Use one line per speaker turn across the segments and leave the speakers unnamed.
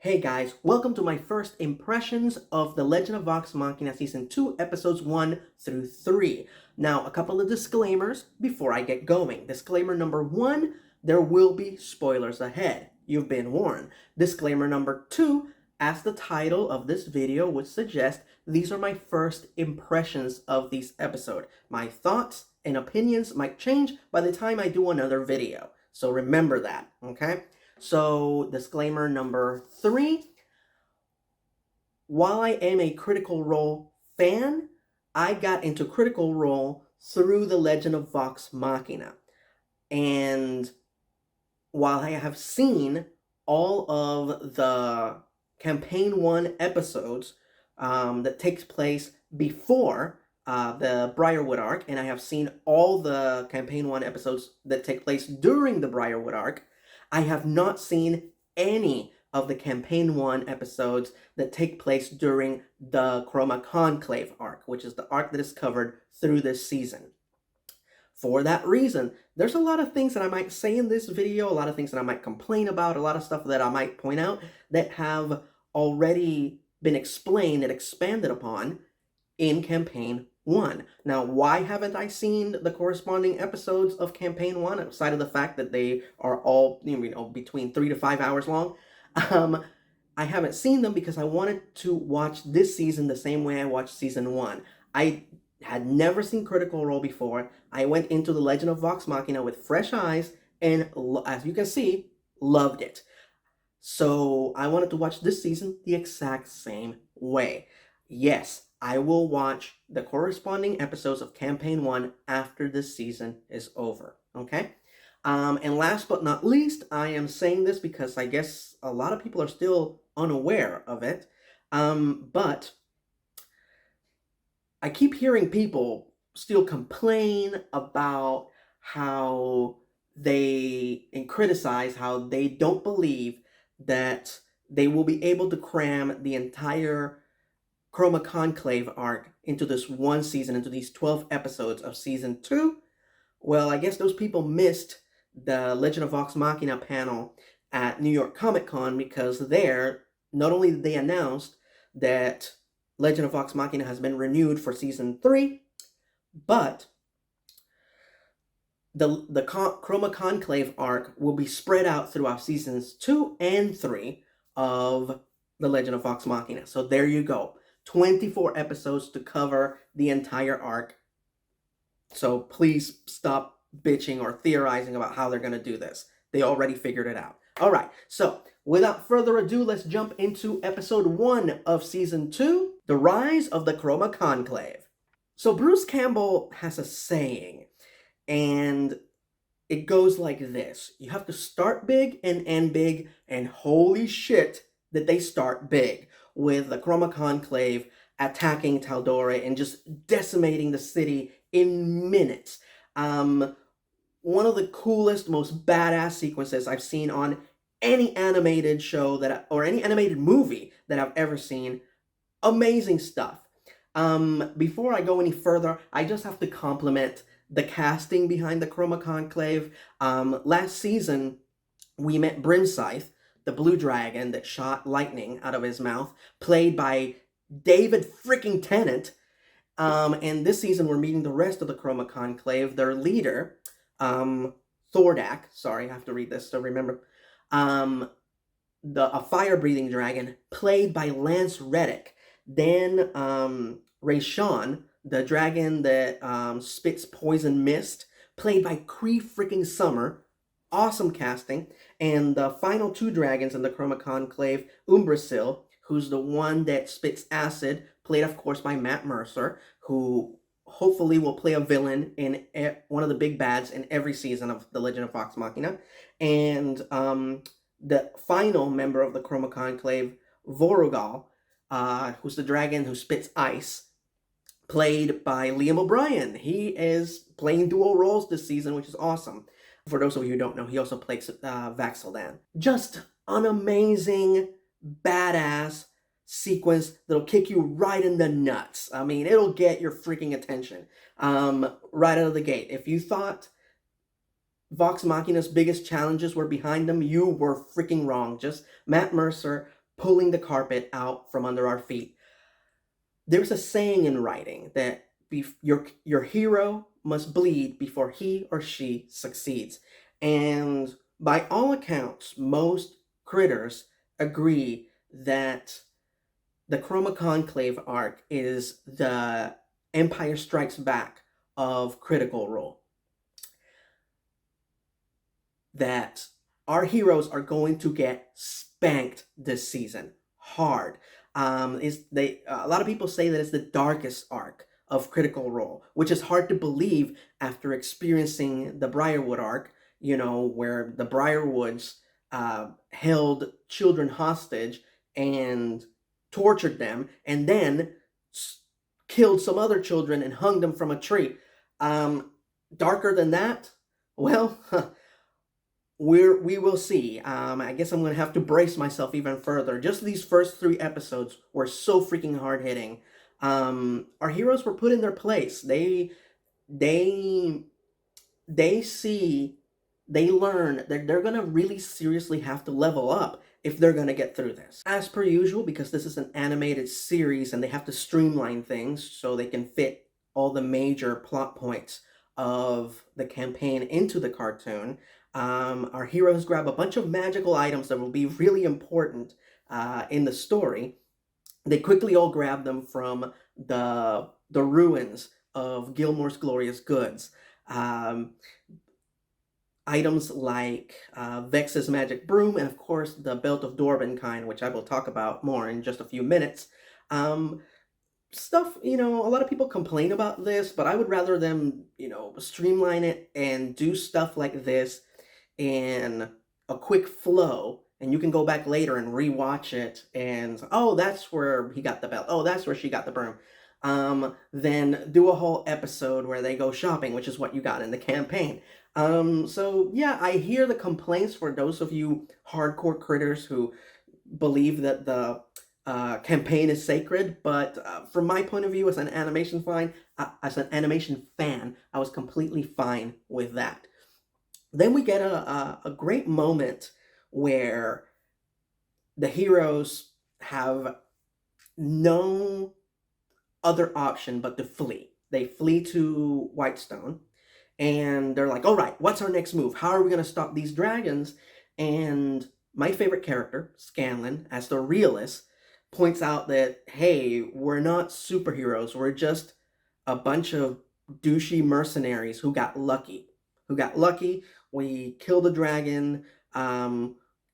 Hey guys, welcome to my first impressions of The Legend of Vox Machina Season 2, Episodes 1 through 3. Now, a couple of disclaimers before I get going. Disclaimer number 1, there will be spoilers ahead. You've been warned. Disclaimer number 2, as the title of this video would suggest, these are my first impressions of this episode. My thoughts and opinions might change by the time I do another video. So remember that, okay? So, disclaimer number 3, while I am a Critical Role fan, I got into Critical Role through The Legend of Vox Machina. And while I have seen all of the Campaign 1 episodes that takes place before the Briarwood arc, and I have seen all the Campaign 1 episodes that take place during the Briarwood arc, I have not seen any of the Campaign 1 episodes that take place during the Chroma Conclave arc, which is the arc that is covered through this season. For that reason, there's a lot of things that I might say in this video, a lot of things that I might complain about, a lot of stuff that I might point out that have already been explained and expanded upon in Campaign 1. Now, why haven't I seen the corresponding episodes of Campaign 1, outside of the fact that they are all, between 3 to 5 hours long? I haven't seen them because I wanted to watch this season the same way I watched Season 1. I had never seen Critical Role before. I went into The Legend of Vox Machina with fresh eyes, and as you can see, loved it. So I wanted to watch this season the exact same way. Yes, I will watch the corresponding episodes of Campaign 1 after this season is over, okay? And last but not least, I am saying this because I guess a lot of people are still unaware of it, but I keep hearing people still complain about how and criticize how they don't believe that they will be able to cram the entire Chroma Conclave arc into this one season, into these 12 episodes of Season 2. Well, I guess those people missed the Legend of Vox Machina panel at New York Comic Con, because there, not only did they announce that Legend of Vox Machina has been renewed for Season 3, but the Chroma Conclave arc will be spread out throughout Seasons 2 and 3 of The Legend of Vox Machina. So there you go. 24 episodes to cover the entire arc. So please stop bitching or theorizing about how they're going to do this. They already figured it out. All right, so without further ado, let's jump into Episode 1 of Season 2, The Rise of the Chroma Conclave. So Bruce Campbell has a saying, and it goes like this: you have to start big and end big, and holy shit that they start big, with the Chroma Conclave attacking Taldore and just decimating the city in minutes. One of the coolest, most badass sequences I've seen on any animated show or any animated movie that I've ever seen. Amazing stuff. Before I go any further, I just have to compliment the casting behind the Chroma Conclave. Last season, we met Brimscythe, the blue dragon that shot lightning out of his mouth, played by David freaking Tennant. And this season, we're meeting the rest of the Chroma Conclave, their leader, Thordak. Sorry, I have to read this to remember. A fire-breathing dragon, played by Lance Reddick. Then Rayshawn, the dragon that spits poison mist, played by Cree freaking Summer. Awesome casting. And the final two dragons in the Chroma Conclave, Umbrasyl, who's the one that spits acid, played of course by Matt Mercer, who hopefully will play a villain in one of the big bads in every season of The Legend of Vox Machina. And the final member of the Chroma Conclave, Vorugal, who's the dragon who spits ice, played by Liam O'Brien. He is playing dual roles this season, which is awesome. For those of you who don't know, he also plays Vasselheim. Just an amazing, badass sequence that'll kick you right in the nuts. I mean, it'll get your freaking attention right out of the gate. If you thought Vox Machina's biggest challenges were behind them, you were freaking wrong. Just Matt Mercer pulling the carpet out from under our feet. There's a saying in writing that your hero must bleed before he or she succeeds. And by all accounts, most critters agree that the Chroma Conclave Arc is the Empire Strikes Back of Critical Role. That our heroes are going to get spanked this season hard. A lot of people say that it's the darkest arc of Critical Role, which is hard to believe after experiencing the Briarwood arc, where the Briarwoods held children hostage and tortured them, and then killed some other children and hung them from a tree. Darker than that? Well, we will see. I guess I'm going to have to brace myself even further. Just these first 3 episodes were so freaking hard-hitting. Our heroes were put in their place. They learn that they're going to really seriously have to level up if they're going to get through this. As per usual, because this is an animated series and they have to streamline things so they can fit all the major plot points of the campaign into the cartoon, our heroes grab a bunch of magical items that will be really important in the story. They quickly all grab them from the ruins of Gilmore's Glorious Goods. Items like Vex's magic broom, and of course the Belt of Dorbenkind, which I will talk about more in just a few minutes. Stuff, a lot of people complain about this, but I would rather them, streamline it and do stuff like this in a quick flow, and you can go back later and rewatch it and, oh, that's where he got the belt, oh, that's where she got the broom. Then do a whole episode where they go shopping, which is what you got in the campaign. So yeah, I hear the complaints for those of you hardcore critters who believe that the campaign is sacred, but from my point of view as an animation fan, I was completely fine with that. Then we get a great moment where the heroes have no other option but to flee. They flee to Whitestone, and they're like, all right, what's our next move? How are we going to stop these dragons? And my favorite character, Scanlan, as the realist, points out that, hey, we're not superheroes. We're just a bunch of douchey mercenaries who got lucky. We killed a dragon.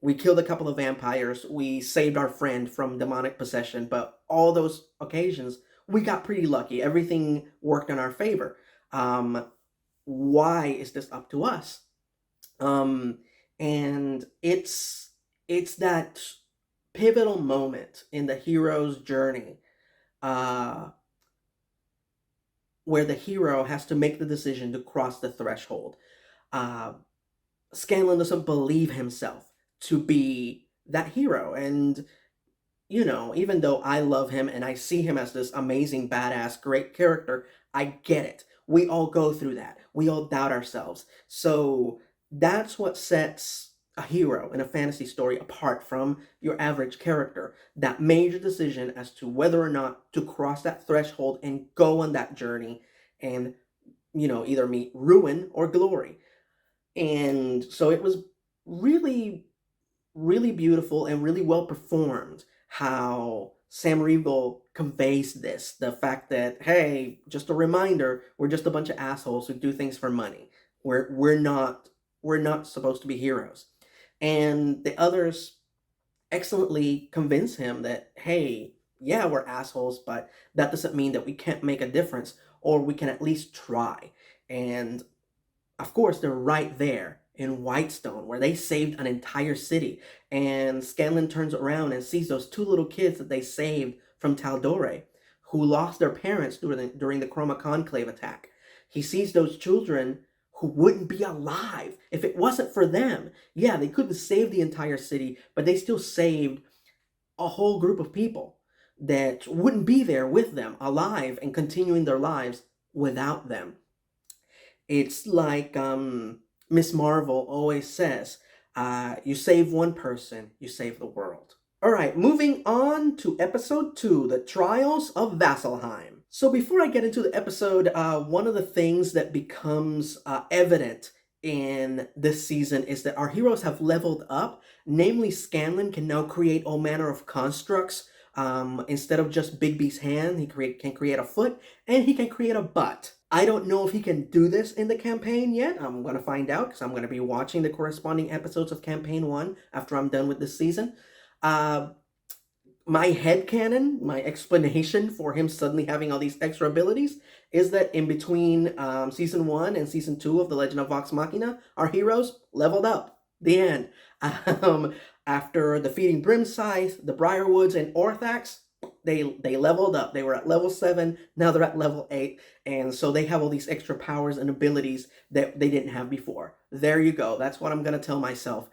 We killed a couple of vampires. We saved our friend from demonic possession. But all those occasions, we got pretty lucky. Everything worked in our favor. Why is this up to us? And it's that pivotal moment in the hero's journey where the hero has to make the decision to cross the threshold. Scanlan doesn't believe himself to be that hero, and even though I love him and I see him as this amazing, badass, great character, I get it. We all go through that. We all doubt ourselves. So that's what sets a hero in a fantasy story apart from your average character. That major decision as to whether or not to cross that threshold and go on that journey and, either meet ruin or glory. And so it was really, really beautiful and really well performed how Sam Riegel conveys this. The fact that, hey, just a reminder, we're just a bunch of assholes who do things for money. We're not supposed to be heroes. And the others excellently convince him that, hey, yeah, we're assholes, but that doesn't mean that we can't make a difference, or we can at least try. And of course, they're right there in Whitestone, where they saved an entire city. And Scanlan turns around and sees those 2 little kids that they saved from Taldore, who lost their parents during the Chroma Conclave attack. He sees those children who wouldn't be alive if it wasn't for them. Yeah, they couldn't save the entire city, but they still saved a whole group of people that wouldn't be there with them, alive and continuing their lives without them. It's like Miss Marvel always says, you save one person, you save the world. All right, moving on to episode 2, The Trials of Vasselheim. So before I get into the episode, one of the things that becomes evident in this season is that our heroes have leveled up. Namely, Scanlan can now create all manner of constructs. Instead of just Bigby's hand, he can create a foot, and he can create a butt. I don't know if he can do this in the campaign yet. I'm going to find out because I'm going to be watching the corresponding episodes of Campaign 1 after I'm done with this season. Uh, my headcanon, my explanation for him suddenly having all these extra abilities is that in between season 1 and season 2 of The Legend of Vox Machina, our heroes leveled up. The end. Um, After defeating Brimscythe, the Briarwoods, and Orthax, they leveled up. They were at level 7, now they're at level 8, and so they have all these extra powers and abilities that they didn't have before. There you go. That's what I'm going to tell myself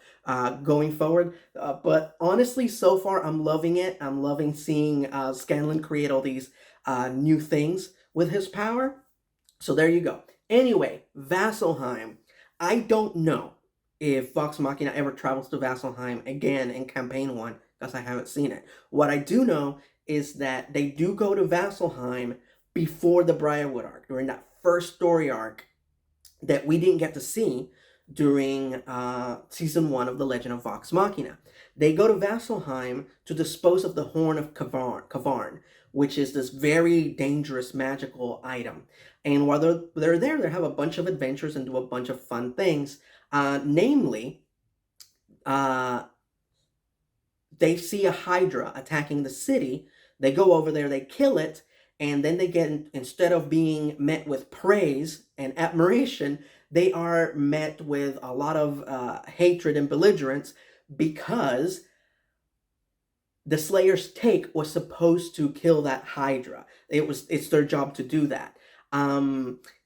going forward. But honestly, so far, I'm loving it. I'm loving seeing Scanlan create all these new things with his power. So there you go. Anyway, Vasselheim. I don't know if Vox Machina ever travels to Vasselheim again in Campaign 1, because I haven't seen it. What I do know is that they do go to Vasselheim before the Briarwood arc, during that first story arc that we didn't get to see during season 1 of The Legend of Vox Machina. They go to Vasselheim to dispose of the Horn of Kavarn, which is this very dangerous magical item. And while they're there, they have a bunch of adventures and do a bunch of fun things. Namely, they see a Hydra attacking the city. They go over there, they kill it, and then they get, instead of being met with praise and admiration, they are met with a lot of hatred and belligerence because the Slayer's take was supposed to kill that Hydra. It's their job to do that.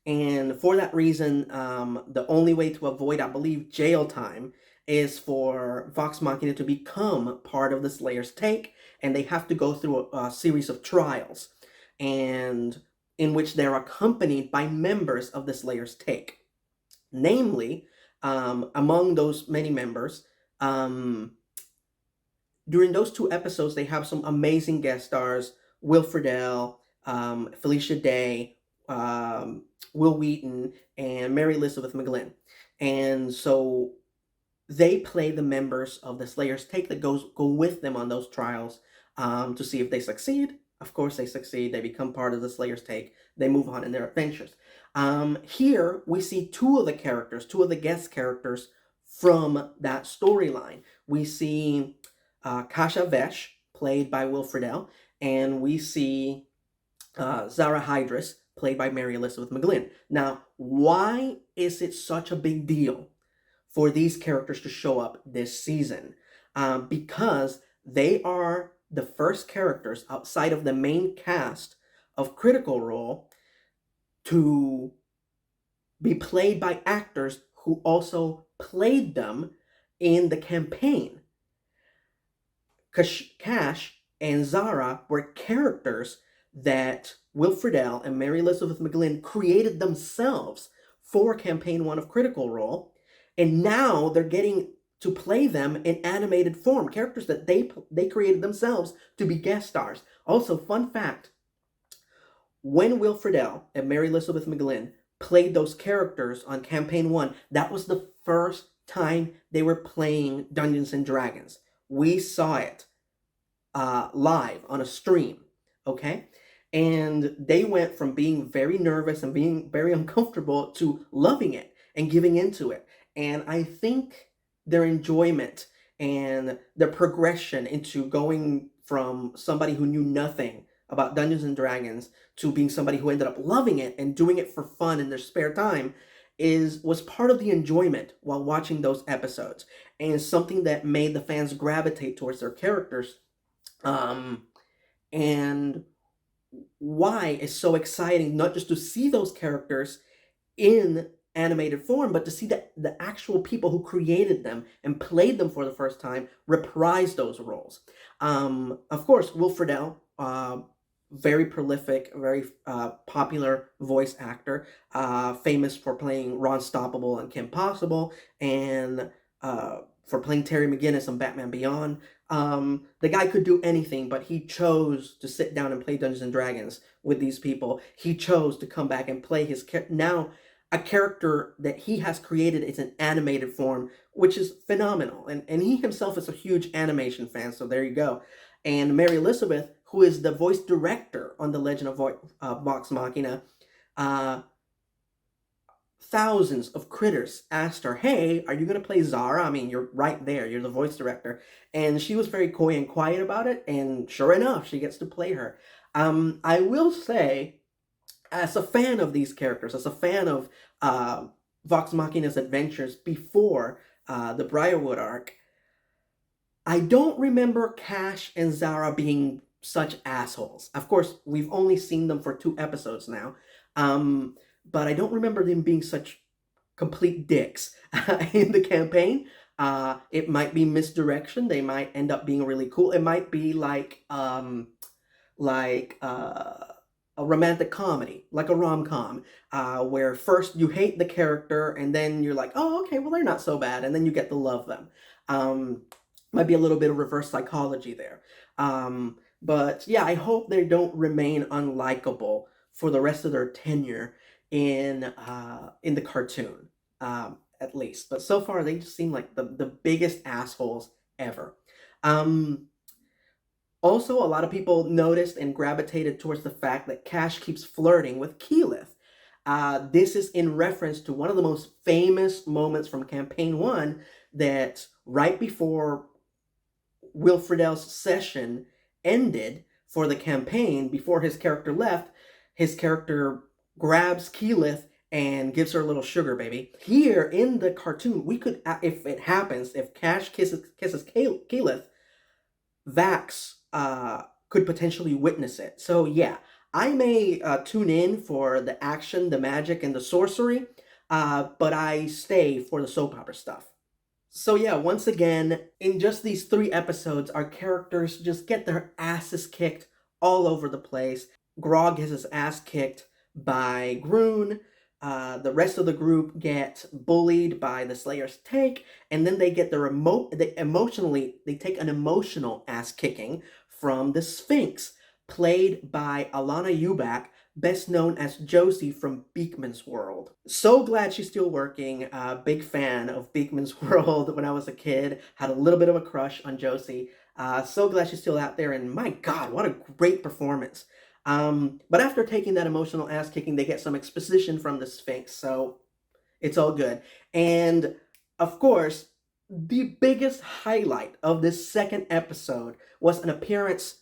And for that reason, the only way to avoid, I believe, jail time is for Vox Machina to become part of the Slayer's take, and they have to go through a series of trials, and in which they're accompanied by members of the Slayer's take. Namely, among those many members, during those 2 episodes, they have some amazing guest stars: Will Friedle, Felicia Day, Will Wheaton, and Mary Elizabeth McGlynn. And so they play the members of the Slayer's Take that go with them on those trials to see if they succeed. Of course, they succeed. They become part of the Slayer's Take. They move on in their adventures. Here, we see 2 of the characters, 2 of the guest characters from that storyline. We see Kasha Vesh, played by Will Friedle, and we see Zara Hydras, played by Mary Elizabeth McGlynn. Now, why is it such a big deal for these characters to show up this season? Because they are the first characters outside of the main cast of Critical Role to be played by actors who also played them in the campaign. Cash and Zara were characters that Will Friedle and Mary Elizabeth McGlynn created themselves for Campaign 1 of Critical Role, and now they're getting to play them in animated form, characters that they created themselves to be guest stars. Also, fun fact, when Will Friedle and Mary Elizabeth McGlynn played those characters on Campaign 1, that was the first time they were playing Dungeons and Dragons. We saw it live on a stream, okay? And they went from being very nervous and being very uncomfortable to loving it and giving into it. And I think their enjoyment and their progression into going from somebody who knew nothing about Dungeons and Dragons to being somebody who ended up loving it and doing it for fun in their spare time was part of the enjoyment while watching those episodes, and something that made the fans gravitate towards their characters. And why it's so exciting not just to see those characters in animated form, but to see the actual people who created them and played them for the first time reprise those roles. Of course, Will Friedle, very prolific, very popular voice actor, famous for playing Ron Stoppable and Kim Possible, and for playing Terry McGinnis on Batman Beyond. The guy could do anything, but he chose to sit down and play Dungeons and Dragons with these people. He chose to come back and play now a character that he has created is an animated form, which is phenomenal. And he himself is a huge animation fan, so there you go. And Mary Elizabeth, who is the voice director on The Legend of Vox Machina, thousands of critters asked her, hey, are you going to play Zara? I mean, you're right there. You're the voice director. And she was very coy and quiet about it. And sure enough, she gets to play her. I will say, as a fan of these characters, as a fan of Vox Machina's adventures before the Briarwood arc, I don't remember Cash and Zara being such assholes. Of course, we've only seen them for 2 episodes now, but I don't remember them being such complete dicks in the campaign. It might be misdirection. They might end up being really cool. It might be like a romantic comedy, like a rom-com, where first you hate the character and then you're like, oh, okay, well, they're not so bad, and then you get to love them. Might be a little bit of reverse psychology there. But yeah, I hope they don't remain unlikable for the rest of their tenure in the cartoon, at least. But so far, they just seem like the biggest assholes ever. Also, a lot of people noticed and gravitated towards the fact that Cash keeps flirting with Keyleth. This is in reference to one of the most famous moments from Campaign 1 that right before Will Friedle's session ended for the campaign, before his character left, his character grabs Keyleth and gives her a little sugar baby. Here in the cartoon, we could, if it happens, if Cash kisses Keyleth, Vax could potentially witness it. So yeah, I may tune in for the action, the magic, and the sorcery, but I stay for the soap opera stuff. So yeah, once again, in just these 3 episodes, our characters just get their asses kicked all over the place. Grog gets his ass kicked by Groon. The rest of the group get bullied by the Slayer's take, and then they get they take an emotional ass kicking from the Sphinx, played by Alana Ubach, best known as Josie from Beekman's World. So glad she's still working. Big fan of Beekman's World when I was a kid. Had a little bit of a crush on Josie. So glad she's still out there, and my God, what a great performance. But after taking that emotional ass kicking, they get some exposition from the Sphinx, so it's all good. And of course, the biggest highlight of this second episode was an appearance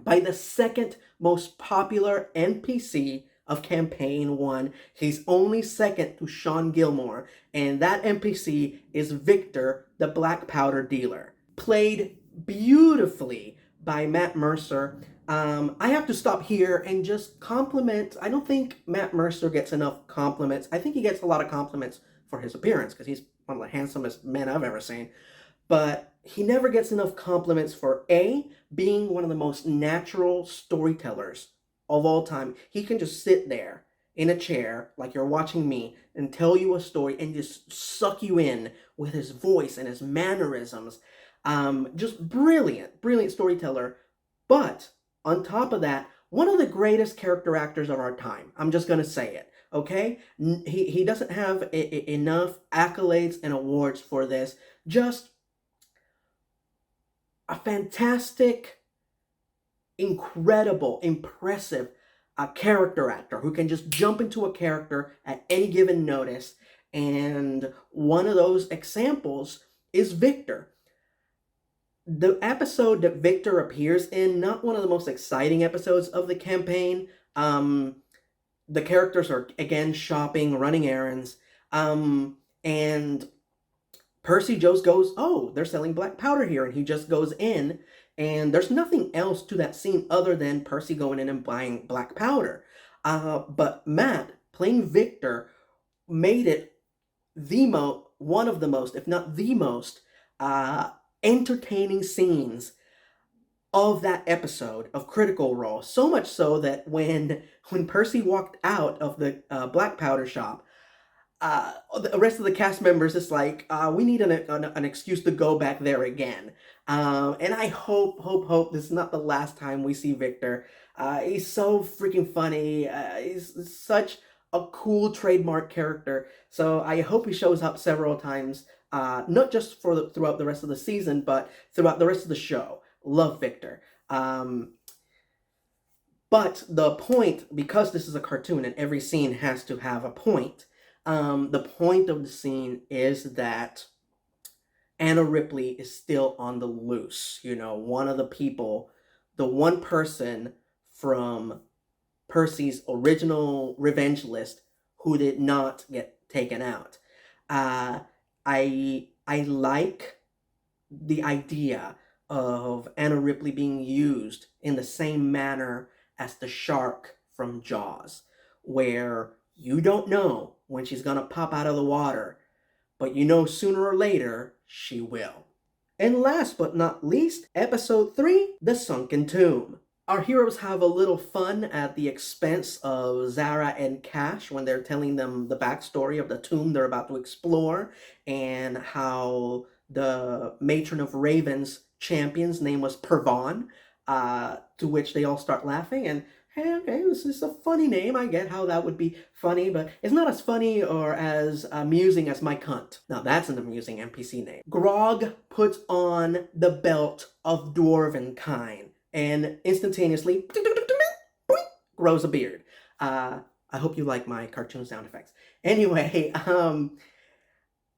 by the second most popular NPC of Campaign 1. He's only second to Sean Gilmore, and that NPC is Victor, the black powder dealer. Played beautifully by Matt Mercer. I have to stop here and just compliment. I don't think Matt Mercer gets enough compliments. I think he gets a lot of compliments for his appearance because he's one of the handsomest men I've ever seen. But he never gets enough compliments for being one of the most natural storytellers of all time. He can just sit there in a chair like you're watching me and tell you a story and just suck you in with his voice and his mannerisms. Just brilliant storyteller. But on top of that, one of the greatest character actors of our time. I'm just going to say it, okay? He doesn't have enough accolades and awards for this. Just a fantastic, incredible, impressive character actor who can just jump into a character at any given notice. And one of those examples is Victor. The episode that Victor appears in, not one of the most exciting episodes of the campaign. The characters are, again, shopping, running errands. And Percy just goes, oh, they're selling black powder here. And he just goes in, and there's nothing else to that scene other than Percy going in and buying black powder. But Matt, playing Victor, made it one of the most, if not the most, entertaining scenes of that episode of Critical Role. So much so that when Percy walked out of the black powder shop, the rest of the cast members is like, we need an excuse to go back there again. And I hope this is not the last time we see Victor. He's so freaking funny. He's such a cool trademark character. So I hope he shows up several times, not just throughout the rest of the season, but throughout the rest of the show. Love Victor. But the point, because this is a cartoon and every scene has to have a point, the point of the scene is that Anna Ripley is still on the loose. You know, one of the people, the one person from Percy's original revenge list who did not get taken out. I like the idea of Anna Ripley being used in the same manner as the shark from Jaws, where you don't know when she's gonna pop out of the water, but you know sooner or later she will. And last but not least, episode 3, The Sunken Tomb. Our heroes have a little fun at the expense of Zara and Cash when they're telling them the backstory of the tomb they're about to explore, and how the matron of Raven's champion's name was Pervon, to which they all start laughing, and hey, okay, this is a funny name. I get how that would be funny, but it's not as funny or as amusing as my cunt. Now that's an amusing NPC name. Grog puts on the belt of dwarven kind and instantaneously grows a beard. I hope you like my cartoon sound effects. Anyway,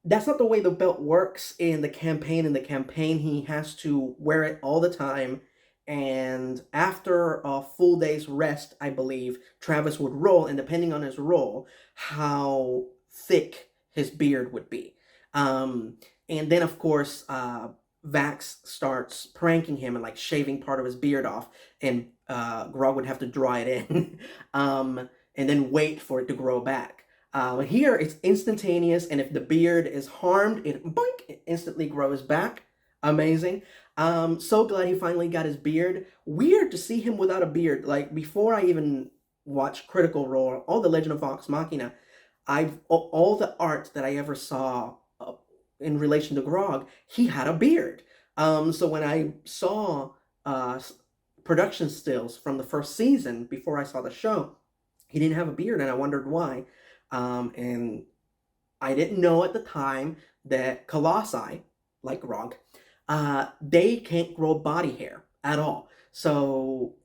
that's not the way the belt works in the campaign. In the campaign, he has to wear it all the time. And after a full day's rest, I believe, Travis would roll, and depending on his roll, how thick his beard would be. And then, of course, Vax starts pranking him and like shaving part of his beard off, and Grog would have to draw it in, and then wait for it to grow back. Here, it's instantaneous, and if the beard is harmed, it instantly grows back. Amazing. So glad he finally got his beard. Weird to see him without a beard. Like, before I even watched Critical Role, all the Legend of Vox Machina, all the art that I ever saw in relation to Grog, he had a beard. So when I saw production stills from the first season before I saw the show, he didn't have a beard, and I wondered why. And I didn't know at the time that Colossi, like Grog, they can't grow body hair at all. So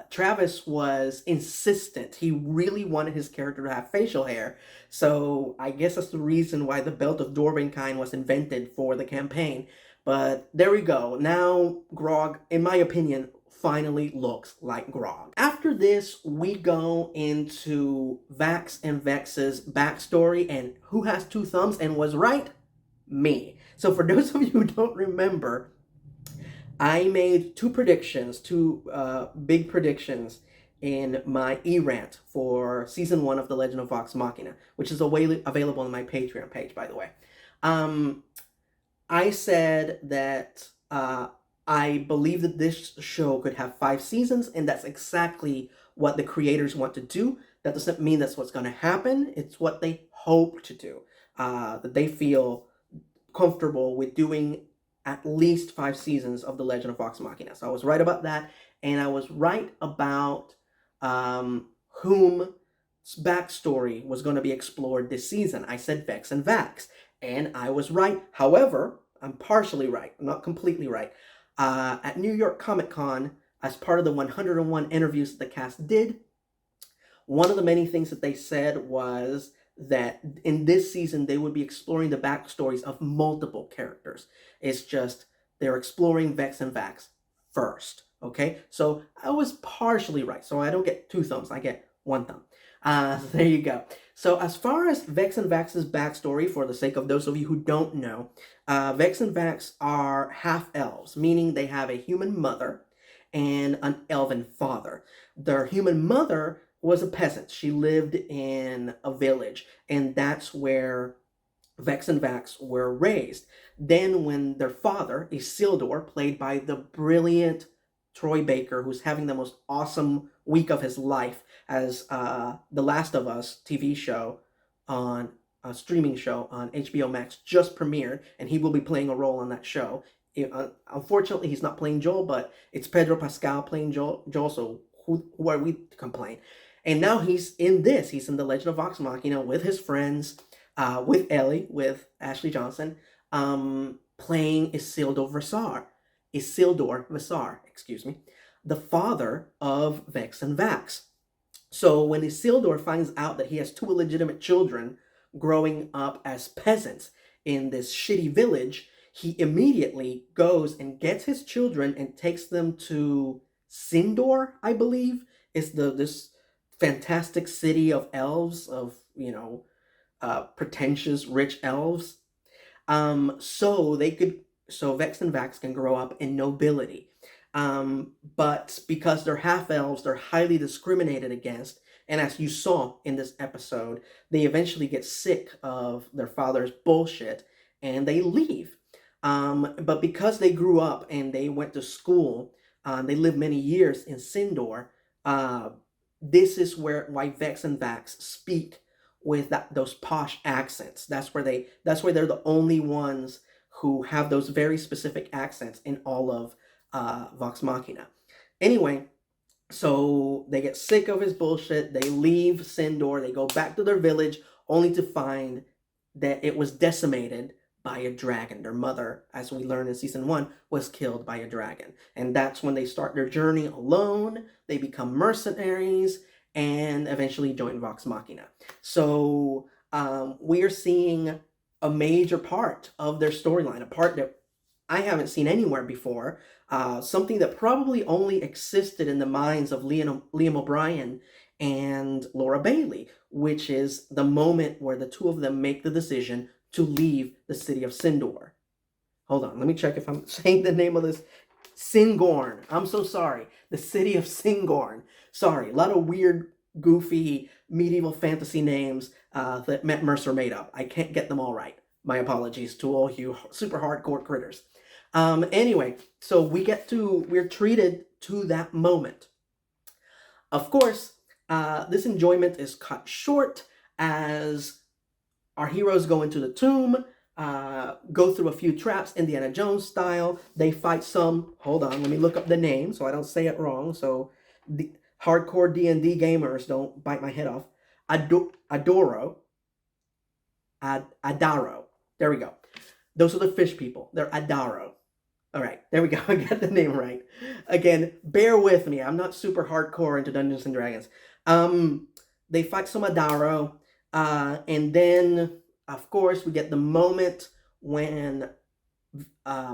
Travis was insistent. He really wanted his character to have facial hair. So I guess that's the reason why the belt of Dwarven kind was invented for the campaign. But there we go. Now Grog, in my opinion, finally looks like Grog. After this, we go into Vax and Vex's backstory and who has two thumbs and was right? Me. So for those of you who don't remember, I made two big predictions in my e-rant for season 1 of The Legend of Vox Machina, which is available on my Patreon page, by the way. I said that I believe that this show could have 5 seasons, and that's exactly what the creators want to do. That doesn't mean that's what's going to happen. It's what they hope to do. That they feel comfortable with doing at least 5 seasons of The Legend of Vox Machina. So I was right about that, and I was right about whom's backstory was going to be explored this season. I said Vex and Vax, and I was right. However, I'm partially right. I'm not completely right. At New York Comic Con, as part of the 101 interviews that the cast did, one of the many things that they said was that in this season they would be exploring the backstories of multiple characters. It's just they're exploring Vex and Vax first, okay? So I was partially right. So I don't get 2 thumbs, I get 1 thumb. So there you go. So as far as Vex and Vax's backstory, for the sake of those of you who don't know, Vex and Vax are half-elves, meaning they have a human mother and an elven father. Their human mother was a peasant. She lived in a village, and that's where Vex and Vax were raised. Then when their father, Isildur, played by the brilliant Troy Baker, who's having the most awesome week of his life as The Last of Us TV show on streaming show on HBO Max just premiered, and he will be playing a role on that show. Unfortunately, he's not playing Joel, but it's Pedro Pascal playing Joel, so who are we to complain? And now he's in this. He's in The Legend of Vox Machina with his friends, with Ellie, with Ashley Johnson, playing Isildur Vassar, excuse me, the father of Vex and Vax. So when Isildur finds out that he has two illegitimate children growing up as peasants in this shitty village, he immediately goes and gets his children and takes them to Sindor, I believe, is this fantastic city of elves, of, pretentious, rich elves. So Vex and Vax can grow up in nobility. But because they're half-elves, they're highly discriminated against. And as you saw in this episode, they eventually get sick of their father's bullshit and they leave. But because they grew up and they went to school, they lived many years in Sindor, this is why Vex and Vax speak with those posh accents. That's where they're the only ones who have those very specific accents in all of Vox Machina. Anyway, so they get sick of his bullshit. They leave Sindor. They go back to their village, only to find that it was decimated by a dragon. Their mother, as we learn in season 1, was killed by a dragon. And that's when they start their journey alone. They become mercenaries and eventually join Vox Machina. So we are seeing a major part of their storyline, a part that I haven't seen anywhere before, something that probably only existed in the minds of Liam O'Brien and Laura Bailey, which is the moment where the two of them make the decision to leave the city of Sindor. Hold on, let me check if I'm saying the name of this. Singorn. I'm so sorry. The city of Singorn. Sorry, a lot of weird, goofy, medieval fantasy names that Matt Mercer made up. I can't get them all right. My apologies to all you super hardcore critters. Anyway, so we're treated to that moment. Of course, this enjoyment is cut short as our heroes go into the tomb, go through a few traps, Indiana Jones style. They fight some, hold on, let me look up the name so I don't say it wrong, so the hardcore D&D gamers don't bite my head off. Adaro. There we go. Those are the fish people. They're Adaro. All right, there we go. I got the name right. Again, bear with me. I'm not super hardcore into Dungeons and Dragons. They fight some Adaro, and then, of course, we get the moment when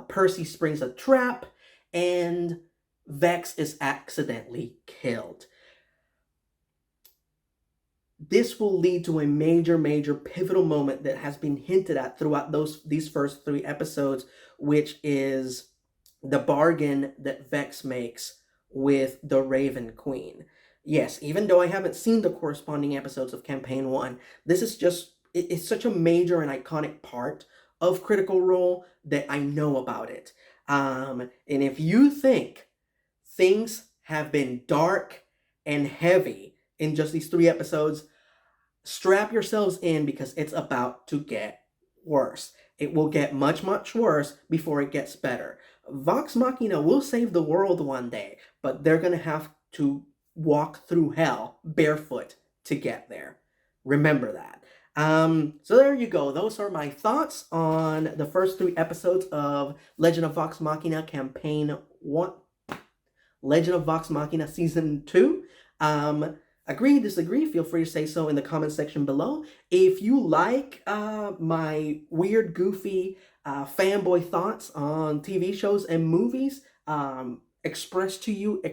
Percy springs a trap and Vex is accidentally killed. This will lead to a major, major pivotal moment that has been hinted at throughout these first 3 episodes, which is the bargain that Vex makes with the Raven Queen. Yes, even though I haven't seen the corresponding episodes of Campaign 1, this is it's such a major and iconic part of Critical Role that I know about it. And if you think things have been dark and heavy in just these 3 episodes, strap yourselves in because it's about to get worse. It will get much, much worse before it gets better. Vox Machina will save the world one day, but they're going to have to walk through hell barefoot to get there. Remember that. So there you go. Those are my thoughts on the first 3 episodes of Legend of Vox Machina Campaign 1. Legend of Vox Machina Season 2. Agree, disagree, feel free to say so in the comment section below. If you like my weird, goofy, fanboy thoughts on TV shows and movies, expressed to you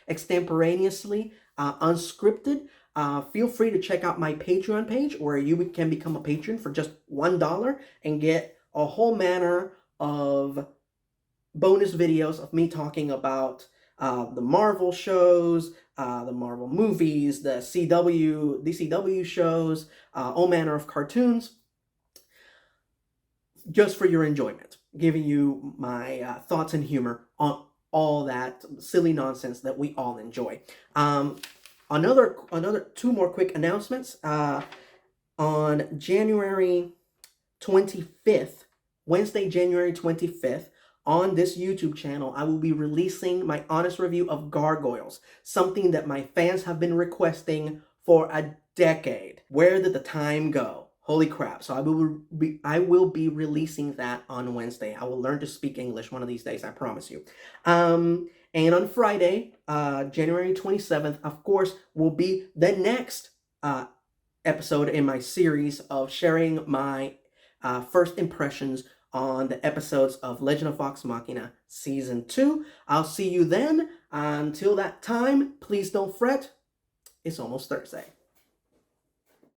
extemporaneously, unscripted, feel free to check out my Patreon page where you can become a patron for just $1 and get a whole manner of bonus videos of me talking about the Marvel shows, the Marvel movies, the DCW shows, all manner of cartoons, just for your enjoyment, giving you my thoughts and humor on all that silly nonsense that we all enjoy. Another 2 more quick announcements. on January 25th, Wednesday, January 25th, on this YouTube channel, I will be releasing my honest review of Gargoyles, something that my fans have been requesting for a decade. Where did the time go? Holy crap. So I will be releasing that on Wednesday. I will learn to speak English one of these days, I promise you. And on Friday, January 27th, of course, will be the next episode in my series of sharing my first impressions on the episodes of Legend of Vox Machina Season 2. I'll see you then. Until that time, please don't fret. It's almost Thursday.